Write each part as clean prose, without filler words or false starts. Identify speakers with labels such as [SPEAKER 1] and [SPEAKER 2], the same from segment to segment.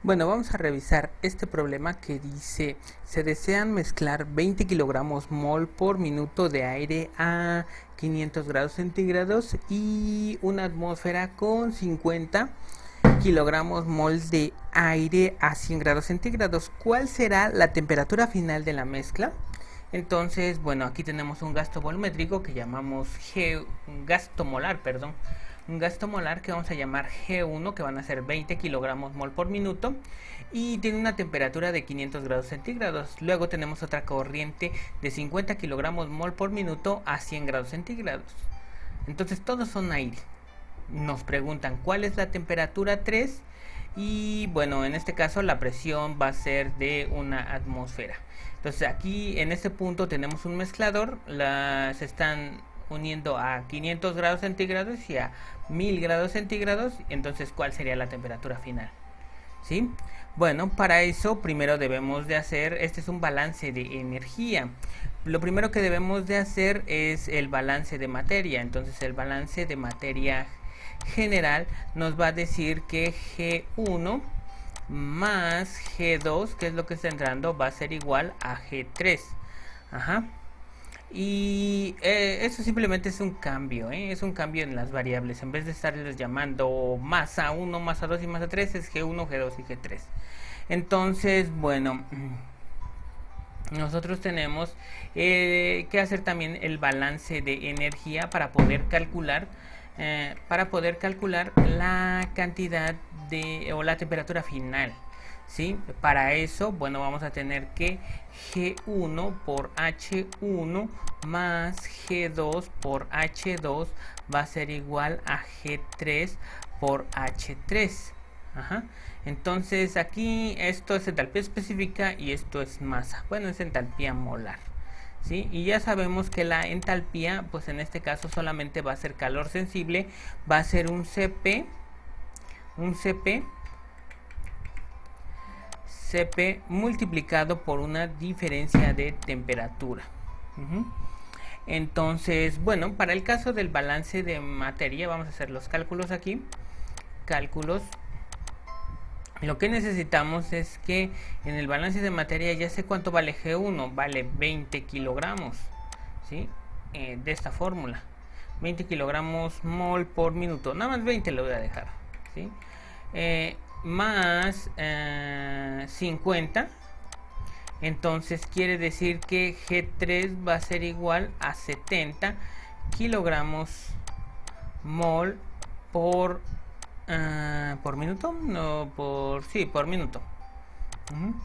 [SPEAKER 1] Bueno, vamos a revisar este problema que dice, se desean mezclar 20 kilogramos mol por minuto de aire a 500 grados centígrados y una atmósfera con 50 kilogramos mol de aire a 100 grados centígrados. ¿Cuál será la temperatura final de la mezcla? Entonces, bueno, aquí tenemos un gasto volumétrico que llamamos un gasto molar, perdón. Un gasto molar que vamos a llamar G1, que van a ser 20 kilogramos mol por minuto, y tiene una temperatura de 500 grados centígrados. Luego tenemos otra corriente de 50 kilogramos mol por minuto a 100 grados centígrados. Entonces todos son aire. Nos preguntan cuál es la temperatura 3 y bueno, en este caso la presión va a ser de una atmósfera. Entonces aquí en este punto tenemos un mezclador, se están uniendo a 500 grados centígrados y a 1000 grados centígrados. Entonces, ¿cuál sería la temperatura final? ¿Sí? Bueno, para eso primero debemos de hacer, este es un balance de energía. Lo primero que debemos de hacer es el balance de materia. Entonces el balance de materia general nos va a decir que G1 más G2, que es lo que está entrando, va a ser igual a G3. Ajá. Y eso simplemente es un cambio, es un cambio en las variables. En vez de estarles llamando masa 1, masa 2 y masa 3, es G1, G2 y G3. Entonces, bueno, nosotros tenemos que hacer también el balance de energía para poder calcular la cantidad o la temperatura final. ¿Sí? Para eso, bueno, vamos a tener que G1 por H1 más G2 por H2 va a ser igual a G3 por H3. Ajá. Entonces aquí esto es entalpía específica y esto es masa. Bueno, es entalpía molar. ¿Sí? Y ya sabemos que la entalpía, pues en este caso solamente va a ser calor sensible, va a ser un CP multiplicado por una diferencia de temperatura. Entonces, bueno, para el caso del balance de materia, vamos a hacer los cálculos aquí. Cálculos. Lo que necesitamos es que en el balance de materia ya sé cuánto vale G1, vale 20 kilogramos, ¿sí? De esta fórmula, 20 kilogramos mol por minuto, nada más 20 lo voy a dejar, ¿sí? Más 50, entonces quiere decir que G3 va a ser igual a 70 kilogramos mol por minuto, no por minuto.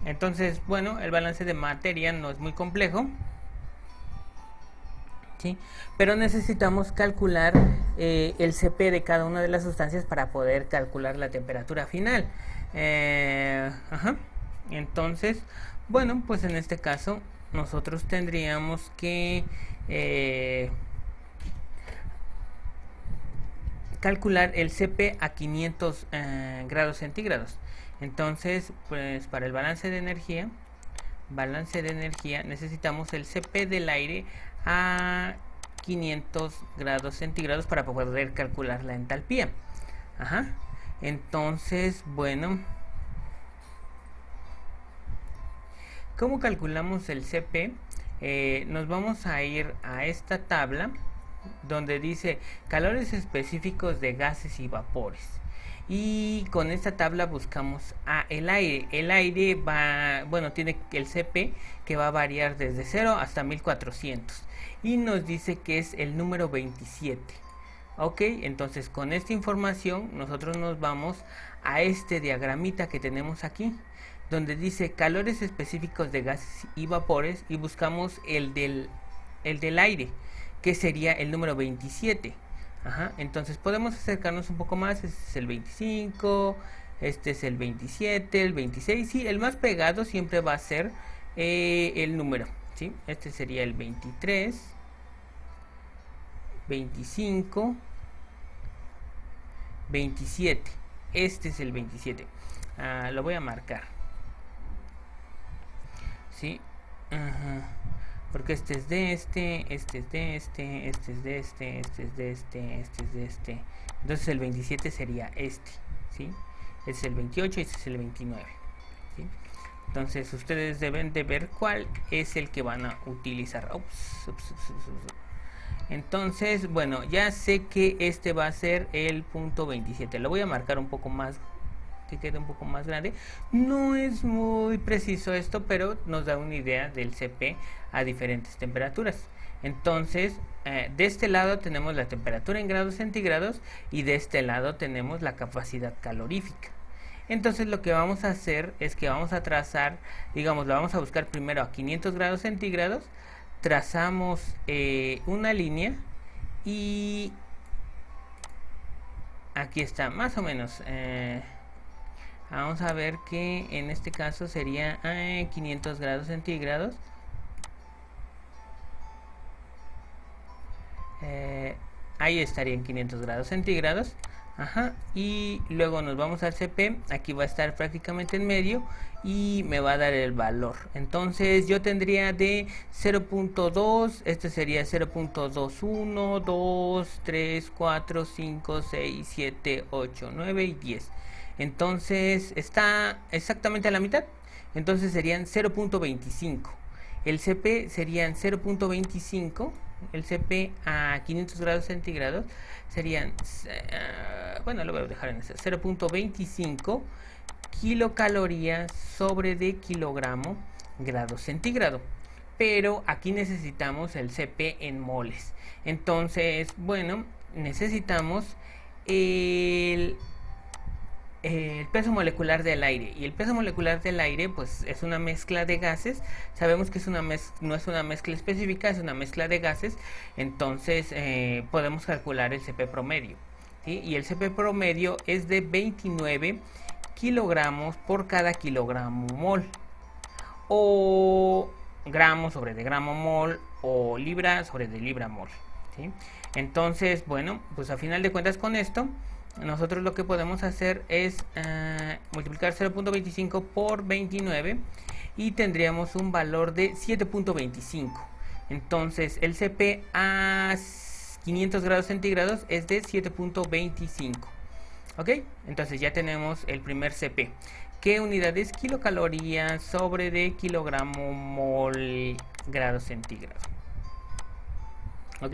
[SPEAKER 1] Entonces, bueno, el balance de materia no es muy complejo, ¿sí? Pero necesitamos calcular el CP de cada una de las sustancias para poder calcular la temperatura final. Entonces, bueno, pues en este caso nosotros tendríamos que calcular el CP a 500 grados centígrados. Entonces, pues para el balance de energía necesitamos el CP del aire a 500 grados centígrados para poder calcular la entalpía. Ajá. Entonces, bueno, ¿cómo calculamos el CP? Nos vamos a ir a esta tabla donde dice calores específicos de gases y vapores, y con esta tabla buscamos el aire. El aire tiene el CP que va a variar desde 0 hasta 1400 y nos dice que es el número 27. Ok, entonces con esta información nosotros nos vamos a este diagramita que tenemos aquí, donde dice calores específicos de gases y vapores, y buscamos el del aire, que sería el número 27. Ajá, entonces podemos acercarnos un poco más. Este es el 25, este es el 27, el 26. Sí, el más pegado siempre va a ser el número, ¿sí? Este sería el 23, 25, 27. Este es el 27. Lo voy a marcar, ¿sí? Ajá. Porque este es de este es de este, este es de este es de este, este es de este. Entonces el 27 sería este, ¿sí? Este es el 28 y este es el 29. ¿Sí? Entonces ustedes deben de ver cuál es el que van a utilizar. Entonces, bueno, ya sé que este va a ser el punto 27. Lo voy a marcar un poco más, que quede un poco más grande. No es muy preciso esto, pero nos da una idea del CP a diferentes temperaturas. Entonces, de este lado tenemos la temperatura en grados centígrados y de este lado tenemos la capacidad calorífica. Entonces lo que vamos a hacer es que vamos a trazar, digamos, la vamos a buscar primero a 500 grados centígrados, trazamos una línea y aquí está, más o menos. Vamos a ver que en este caso sería 500 grados centígrados. Ahí estarían 500 grados centígrados. Ajá, y luego nos vamos al CP, aquí va a estar prácticamente en medio y me va a dar el valor. Entonces yo tendría de 0.2, este sería 0.21, 2, 3, 4, 5, 6, 7, 8, 9 y 10. Entonces está exactamente a la mitad, entonces serían 0.25. El CP serían 0.25, el CP a 500 grados centígrados serían, bueno, lo voy a dejar en ese, 0.25 kilocalorías sobre de kilogramo grado centígrado. Pero aquí necesitamos el CP en moles. Entonces, bueno, necesitamos el peso molecular del aire, y el peso molecular del aire pues es una mezcla de gases. Sabemos que es no es una mezcla específica, es una mezcla de gases. Entonces podemos calcular el CP promedio, ¿sí? Y el CP promedio es de 29 kilogramos por cada kilogramo mol, o gramo sobre de gramo mol, o libra sobre de libra mol, ¿sí? Entonces, bueno, pues a final de cuentas con esto nosotros lo que podemos hacer es multiplicar 0.25 por 29 y tendríamos un valor de 7.25. Entonces el CP a 500 grados centígrados es de 7.25. ¿Ok? Entonces ya tenemos el primer CP. ¿Qué unidad es? Kilocalorías sobre de kilogramo mol grado centígrado. ¿Ok?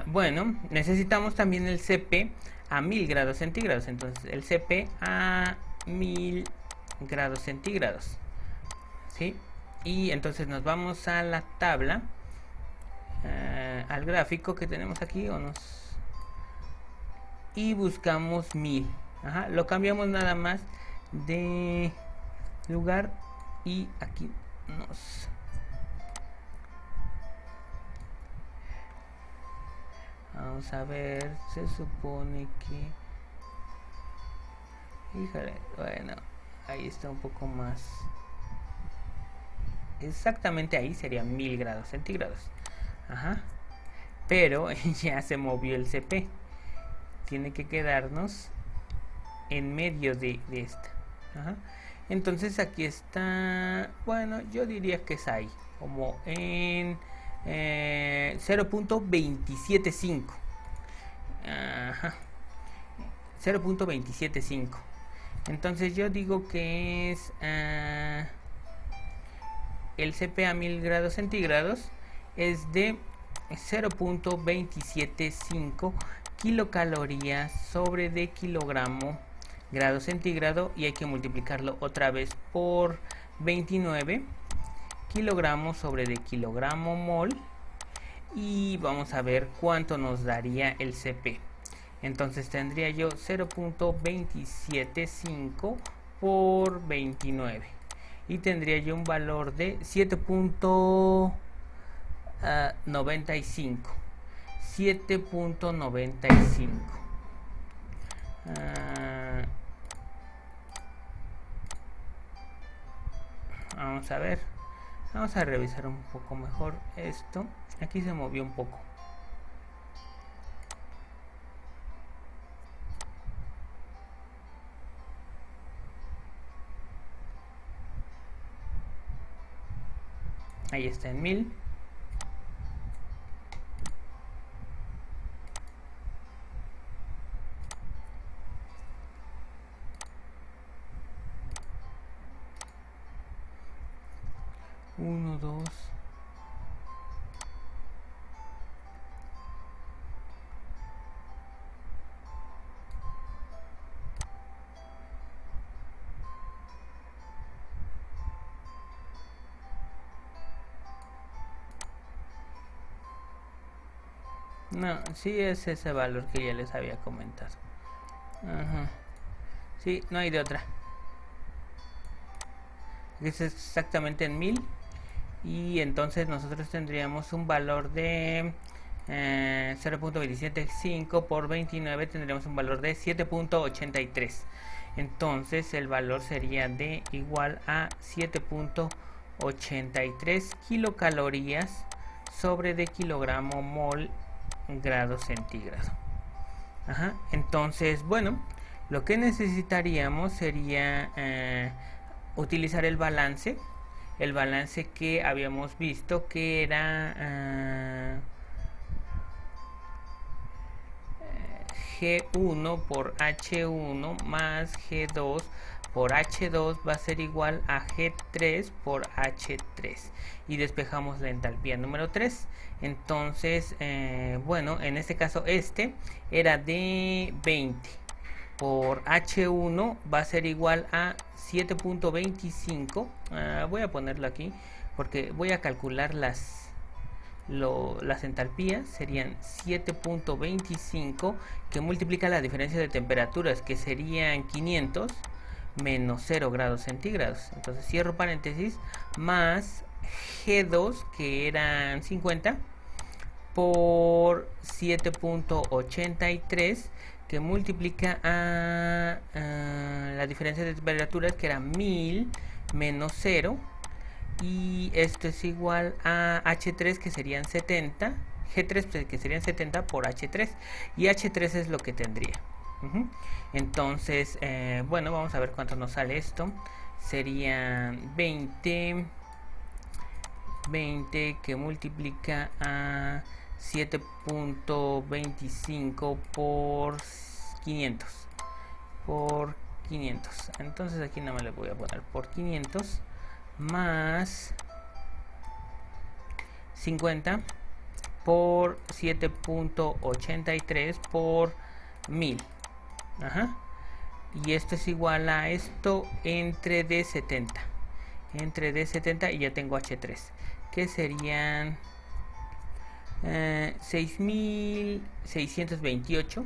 [SPEAKER 1] Bueno, necesitamos también el CP a 1000 grados centígrados. Entonces el CP a 1000 grados centígrados, ¿sí? Y entonces nos vamos a la tabla, al gráfico que tenemos aquí, y buscamos 1000. Ajá, lo cambiamos nada más de lugar y aquí nos... Vamos a ver, se supone que... Híjole, bueno, ahí está un poco más... Exactamente ahí serían 1000 grados centígrados. Ajá. Pero ya se movió el CP. Tiene que quedarnos en medio de esta. Ajá. Entonces aquí está... Bueno, yo diría que es ahí. Como en... 0.275. Ajá. 0.275. Entonces yo digo que es el CP a 1000 grados centígrados es de 0.275 kilocalorías sobre de kilogramo grado centígrado, y hay que multiplicarlo otra vez por 29 kilogramos sobre de kilogramo mol, y vamos a ver cuánto nos daría el CP. Entonces tendría yo 0.275 por 29 y tendría yo un valor de 7.95. 7.95. Vamos a ver. Vamos a revisar un poco mejor esto. Aquí se movió un poco. Ahí está en 1000. 1, 2. No, sí es ese valor que ya les había comentado. Ajá. Sí, no hay de otra. Es exactamente en 1000. Y entonces nosotros tendríamos un valor de 0.275 por 29, tendríamos un valor de 7.83. Entonces el valor sería de igual a 7.83 kilocalorías sobre de kilogramo mol grado centígrado. Ajá. Entonces, bueno, lo que necesitaríamos sería utilizar el balance que habíamos visto que era G1 por H1 más G2 por H2 va a ser igual a G3 por H3 y despejamos la entalpía número 3. Entonces, bueno, en este caso este era de 20 por H1 va a ser igual a 7.25. Voy a ponerlo aquí porque voy a calcular las entalpías. Serían 7.25 que multiplica la diferencia de temperaturas, que serían 500 menos 0 grados centígrados. Entonces cierro paréntesis, más G2 que eran 50 por 7.83 que multiplica a la diferencia de temperaturas, que era 1000 menos 0, y esto es igual a H3 que serían 70, G3 que serían 70 por H3, y H3 es lo que tendría. Entonces, bueno, vamos a ver cuánto nos sale esto. Serían 20 que multiplica a 7.25 por 500. Entonces aquí no me le voy a poner por 500 más 50 por 7.83 por 1000. Ajá. Y esto es igual a esto entre D70. Entre D70 y ya tengo H3. Que serían 6.628.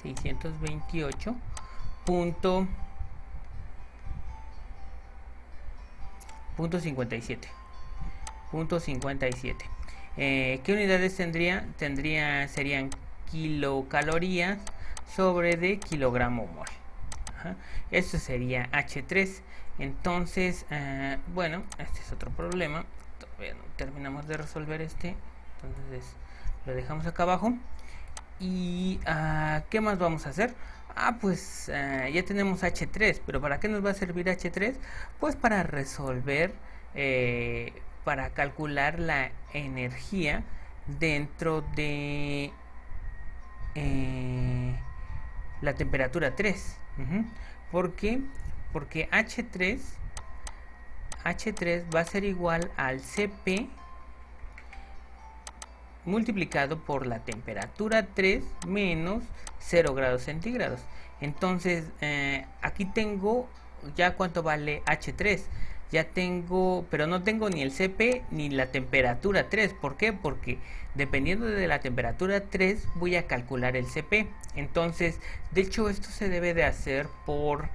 [SPEAKER 1] 628 punto 57. ¿Qué unidades tendría? Serían kilocalorías sobre de kilogramo mol. Ajá. Esto sería H3. Entonces, bueno, este es otro problema. Todavía no terminamos de resolver este. Entonces, lo dejamos acá abajo. ¿Y qué más vamos a hacer? Pues ya tenemos H3, pero ¿para qué nos va a servir H3? Pues para resolver, para calcular la energía dentro de la temperatura 3. ¿Por qué? Porque H3 va a ser igual al Cp multiplicado por la temperatura 3 menos 0 grados centígrados. Entonces, aquí tengo ya cuánto vale H3. Ya tengo, pero no tengo ni el Cp ni la temperatura 3. ¿Por qué? Porque dependiendo de la temperatura 3 voy a calcular el Cp. Entonces, de hecho, esto se debe de hacer por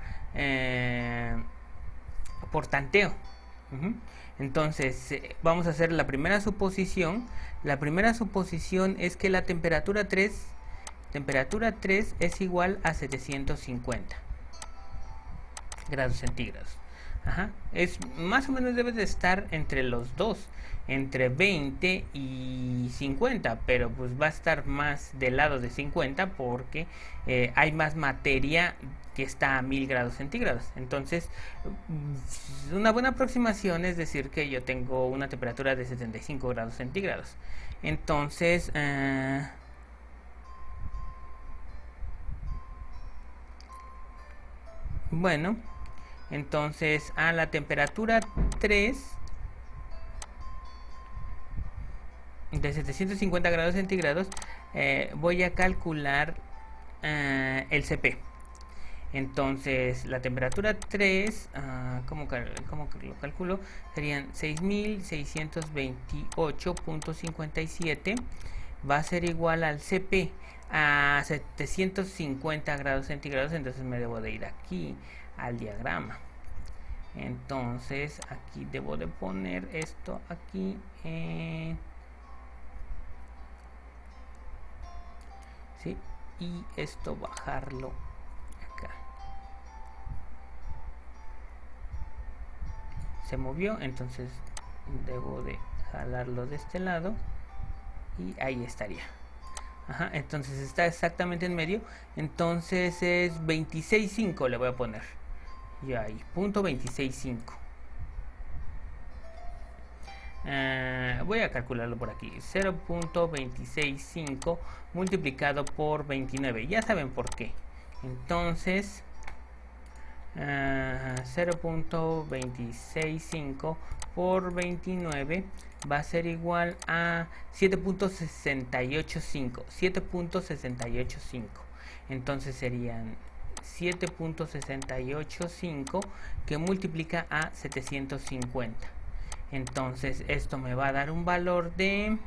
[SPEAKER 1] tanteo. Entonces, vamos a hacer la primera suposición. La primera suposición es que la temperatura 3 es igual a 750 grados centígrados. Ajá. Es más o menos, debe de estar entre los dos, entre 20 y 50, pero pues va a estar más del lado de 50 porque hay más materia que está a 1000 grados centígrados. Entonces, una buena aproximación es decir que yo tengo una temperatura de 75 grados centígrados. Entonces, bueno, Entonces a la temperatura 3 de 750 grados centígrados voy a calcular el CP. Entonces la temperatura 3, ¿cómo lo calculo? Serían 6628.57, va a ser igual al CP a 750 grados centígrados. Entonces me debo de ir aquí al diagrama. Entonces aquí debo de poner esto aquí, ¿sí? Y esto bajarlo acá. Se movió, entonces debo de jalarlo de este lado y ahí estaría. Ajá, entonces está exactamente en medio. Entonces es 26.5 le voy a poner. Y ahí, punto 26.5. Voy a calcularlo por aquí. 0.265 multiplicado por 29. Ya saben por qué. Entonces 0.265 por 29 va a ser igual a 7.685. 7.685. Entonces serían 7.685 que multiplica a 750. Entonces esto me va a dar un valor de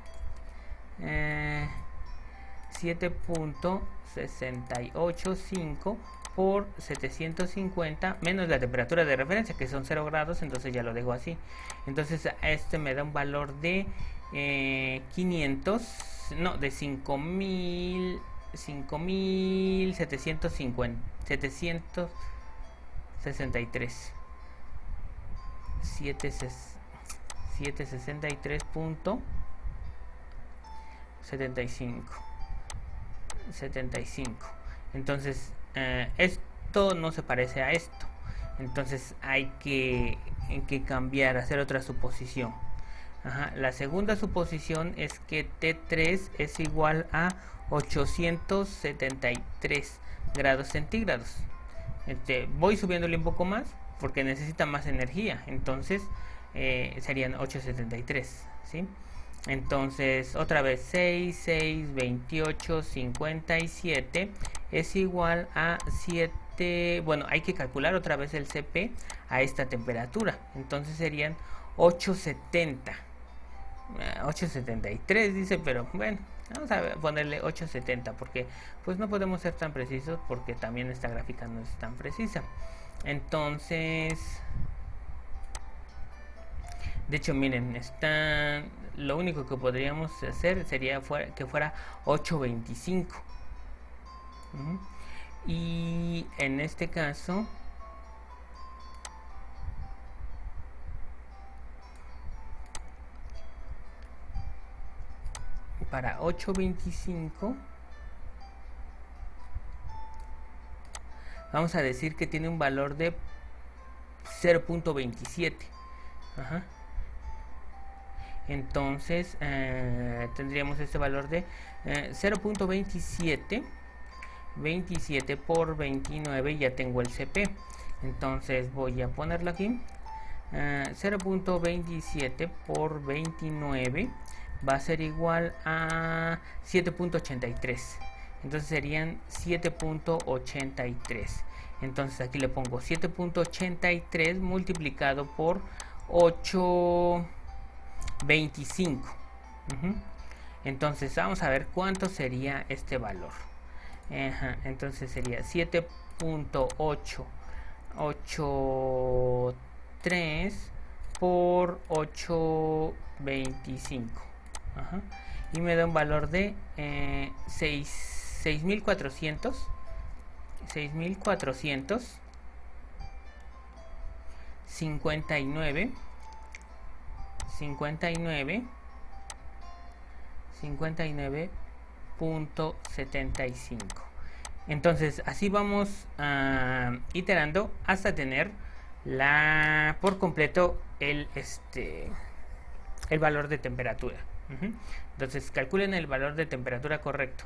[SPEAKER 1] 7.685 por 750 menos la temperatura de referencia, que son 0 grados. Entonces ya lo dejo así. Entonces este me da un valor de 5.763 763.75. Entonces esto no se parece a esto. Entonces hay que cambiar, hacer otra suposición. La segunda suposición es que T3 es igual a 873 grados centígrados. Voy subiéndole un poco más porque necesita más energía. Entonces serían 873, ¿sí? Entonces otra vez 6, 6, 28, 57 es igual a 7. Bueno, hay que calcular otra vez el CP a esta temperatura. Entonces serían 870. 873 dice, pero bueno, vamos a ponerle 870 porque pues no podemos ser tan precisos, porque también esta gráfica no es tan precisa. Entonces, de hecho, miren, lo único que podríamos hacer sería que fuera 825. Y en este caso para 825 vamos a decir que tiene un valor de 0.27. Entonces tendríamos este valor de 0.27. 27 por 29, ya tengo el CP. Entonces voy a ponerlo aquí. 0.27 por 29 va a ser igual a 7.83. Entonces serían 7.83. Entonces aquí le pongo 7.83 multiplicado por 8.25. Entonces vamos a ver cuánto sería este valor. Entonces sería 7.883 por 8.25. Y me da un valor de 6.400. 59.75. Entonces así vamos iterando hasta tener por completo el valor de temperatura. Entonces calculen el valor de temperatura correcto.